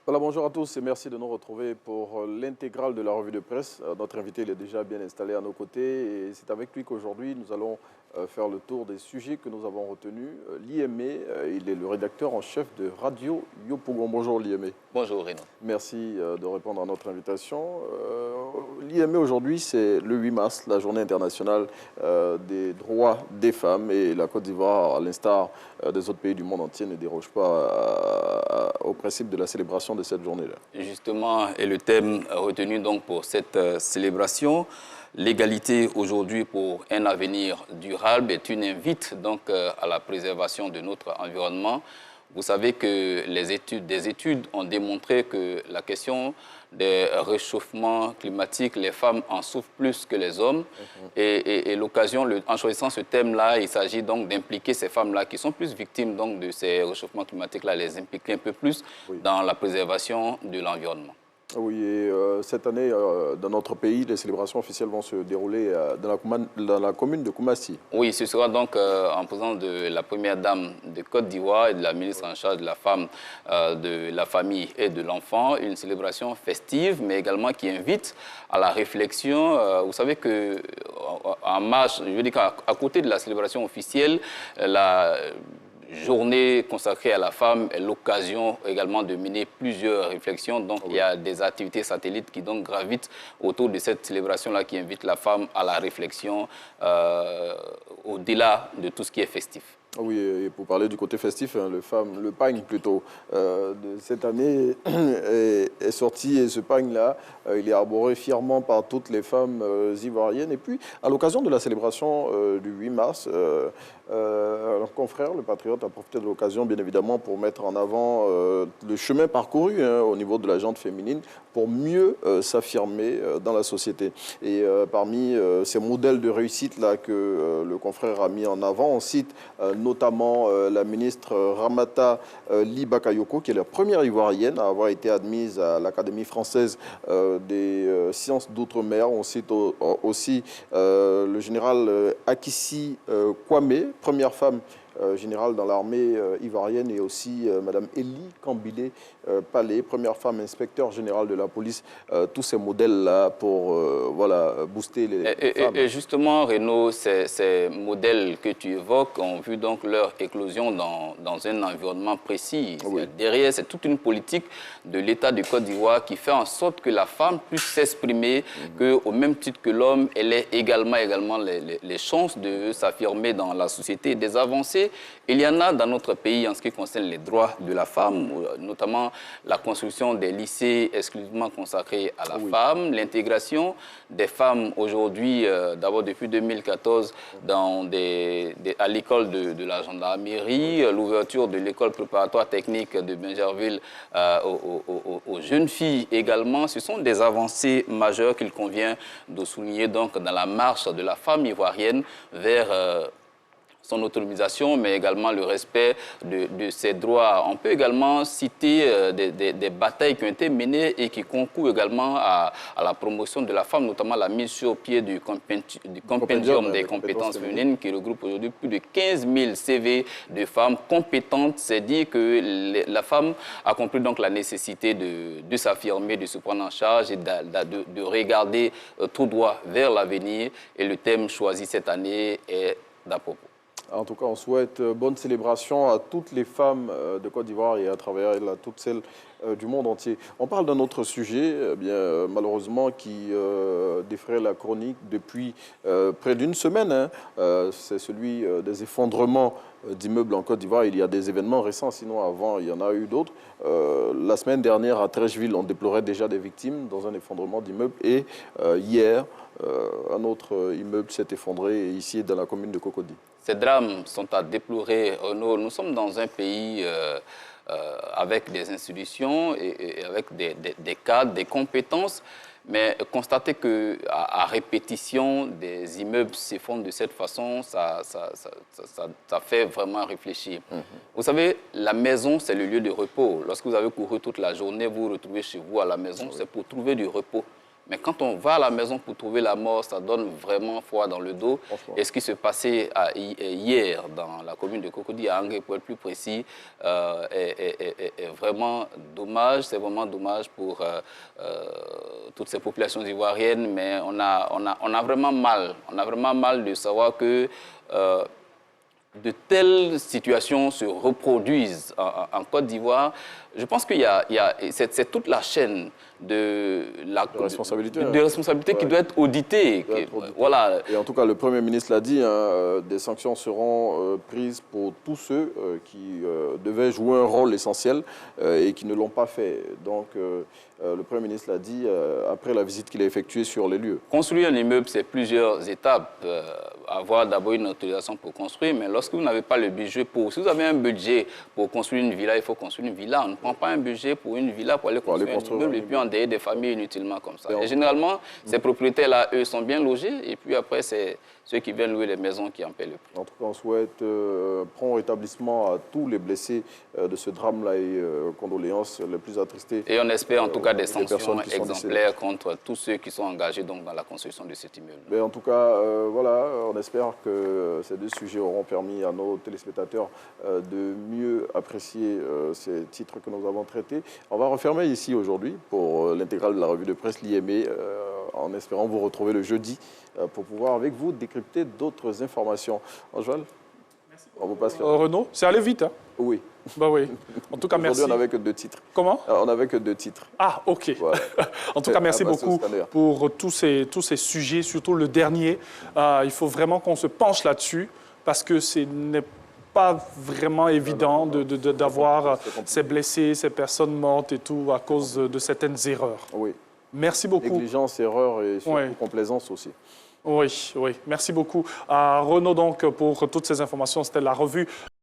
Voilà, bonjour à tous et merci de nous retrouver pour l'intégrale de la revue de presse. Notre invité il est déjà bien installé à nos côtés et c'est avec lui qu'aujourd'hui nous allons faire le tour des sujets que nous avons retenus. Liémé, il est le rédacteur en chef de Radio Yopougon. Bonjour Liémé. Bonjour Renaud. Merci de répondre à notre invitation. L'IME aujourd'hui, c'est le 8 mars, la journée internationale des droits des femmes. Et la Côte d'Ivoire, à l'instar des autres pays du monde entier, ne déroge pas au principe de la célébration de cette journée-là. Justement, et le thème retenu donc pour cette célébration, l'égalité aujourd'hui pour un avenir durable, est une invite donc à la préservation de notre environnement. Vous savez que des études ont démontré que la question des réchauffements climatiques, les femmes en souffrent plus que les hommes. Et l'occasion, en choisissant ce thème-là, il s'agit donc d'impliquer ces femmes-là qui sont plus victimes donc, de ces réchauffements climatiques-là, les impliquer un peu plus dans la préservation de l'environnement. Oui, et cette année, dans notre pays, les célébrations officielles vont se dérouler dans la commune de Koumassi. Oui, ce sera donc en présence de la première dame de Côte d'Ivoire et de la ministre en charge de la femme, de la famille et de l'enfant. Une célébration festive, mais également qui invite à la réflexion. Vous savez qu'en marge, je veux dire qu'à côté de la célébration officielle, la journée consacrée à la femme est l'occasion également de mener plusieurs réflexions. Donc, il y a des activités satellites qui donc gravitent autour de cette célébration-là qui invite la femme à la réflexion au-delà de tout ce qui est festif. Oui, et pour parler du côté festif, hein, le pagne plutôt de cette année est sorti et ce pagne-là, il est arboré fièrement par toutes les femmes ivoiriennes. Et puis, à l'occasion de la célébration du 8 mars, un confrère, le patriote, a profité de l'occasion, bien évidemment, pour mettre en avant le chemin parcouru au niveau de la gente féminine pour mieux s'affirmer dans la société. Et parmi ces modèles de réussite-là que le confrère a mis en avant, on cite notamment la ministre Ramata Ly Bakayoko, qui est la première Ivoirienne à avoir été admise à l'Académie française des sciences d'outre-mer. On cite aussi le général Akissi Kwame, première femme générale dans l'armée ivoirienne, et aussi Madame Elie Kambile Palais, première femme inspecteur général de la police. Tous ces modèles-là pour voilà, booster les femmes. Et justement, Renaud, ces modèles que tu évoques ont vu donc leur éclosion dans un environnement précis. Oui. Derrière, c'est toute une politique de l'État de Côte d'Ivoire qui fait en sorte que la femme puisse s'exprimer, qu'au même titre que l'homme, elle ait également les chances de s'affirmer dans la société. Des avancées, il y en a dans notre pays en ce qui concerne les droits de la femme, notamment la construction des lycées exclusivement consacrés à la femme, l'intégration des femmes aujourd'hui, d'abord depuis 2014, à l'école de la gendarmerie, l'ouverture de l'école préparatoire technique de Bingerville aux jeunes filles également. Ce sont des avancées majeures qu'il convient de souligner donc dans la marche de la femme ivoirienne vers son autonomisation, mais également le respect de ses droits. On peut également citer des batailles qui ont été menées et qui concourent également à la promotion de la femme, notamment la mise sur pied du compendium des compétences féminines qui regroupe aujourd'hui plus de 15 000 CV de femmes compétentes. C'est dire que la femme a compris donc la nécessité de s'affirmer, de se prendre en charge et de regarder tout droit vers l'avenir. Et le thème choisi cette année est d'à propos. En tout cas, on souhaite bonne célébration à toutes les femmes de Côte d'Ivoire et à travers elles à toutes celles du monde entier. On parle d'un autre sujet, malheureusement, qui défraie la chronique depuis près d'une semaine. C'est celui des effondrements d'immeubles en Côte d'Ivoire. Il y a des événements récents, sinon avant, il y en a eu d'autres. La semaine dernière, à Trècheville, on déplorait déjà des victimes dans un effondrement d'immeubles. Et hier, un autre immeuble s'est effondré ici dans la commune de Cocody. Ces drames sont à déplorer. Nous sommes dans un pays avec des institutions et avec des cadres, des compétences, mais constater qu'à répétition, des immeubles s'effondrent de cette façon, ça fait vraiment réfléchir. Vous savez, la maison, c'est le lieu de repos. Lorsque vous avez couru toute la journée, vous vous retrouvez chez vous à la maison, c'est pour trouver du repos. Mais quand on va à la maison pour trouver la mort, ça donne vraiment froid dans le dos. Et ce qui se passait hier dans la commune de Cocody, à Angué, pour être plus précis, est vraiment dommage. C'est vraiment dommage pour toutes ces populations ivoiriennes, mais on a vraiment mal. On a vraiment mal de savoir que de telles situations se reproduisent en Côte d'Ivoire. Je pense qu'il c'est toute la chaîne de responsabilité qui doit être auditée. Voilà. Et en tout cas, le Premier ministre l'a dit, hein, des sanctions seront prises pour tous ceux qui devaient jouer un rôle essentiel et qui ne l'ont pas fait. Donc, le Premier ministre l'a dit après la visite qu'il a effectuée sur les lieux. Construire un immeuble, c'est plusieurs étapes. Avoir d'abord une autorisation pour construire, mais lorsque vous n'avez pas le budget pour... Si vous avez un budget pour construire une villa, il faut construire une villa. On ne prend pas un budget pour une villa pour aller construire un immeuble et puis endeiller des familles inutilement comme ça. Et généralement, ces propriétaires-là, eux, sont bien logés et puis après, c'est ceux qui viennent louer les maisons qui en paient le prix. En tout cas, on souhaite prompt rétablissement à tous les blessés de ce drame-là et condoléances les plus attristées. Et on espère en tout cas des sanctions exemplaires contre tous ceux qui sont engagés donc, dans la construction de cet immeuble. Mais en tout cas, voilà, on espère que ces deux sujets auront permis à nos téléspectateurs de mieux apprécier ces titres que nous avons traités. On va refermer ici aujourd'hui pour l'intégrale de la revue de presse l'IME, en espérant vous retrouver le jeudi pour pouvoir avec vous décrypter d'autres informations. Anjoal, on vous passe là. Renaud, c'est allé vite, hein? Oui. Bah oui. En tout cas, merci. Aujourd'hui, on n'avait que 2 titres. Comment? On n'avait que 2 titres. Ah, OK. Voilà. En tout cas, merci beaucoup pour tous ces sujets, surtout le dernier. Il faut vraiment qu'on se penche là-dessus parce que ce n'est pas vraiment évident d'avoir ces blessés, ces personnes mortes et tout à cause de certaines erreurs. Oui. Merci beaucoup. Négligence, erreur et surtout complaisance aussi. Oui, oui. Merci beaucoup à Renaud donc pour toutes ces informations. C'était la revue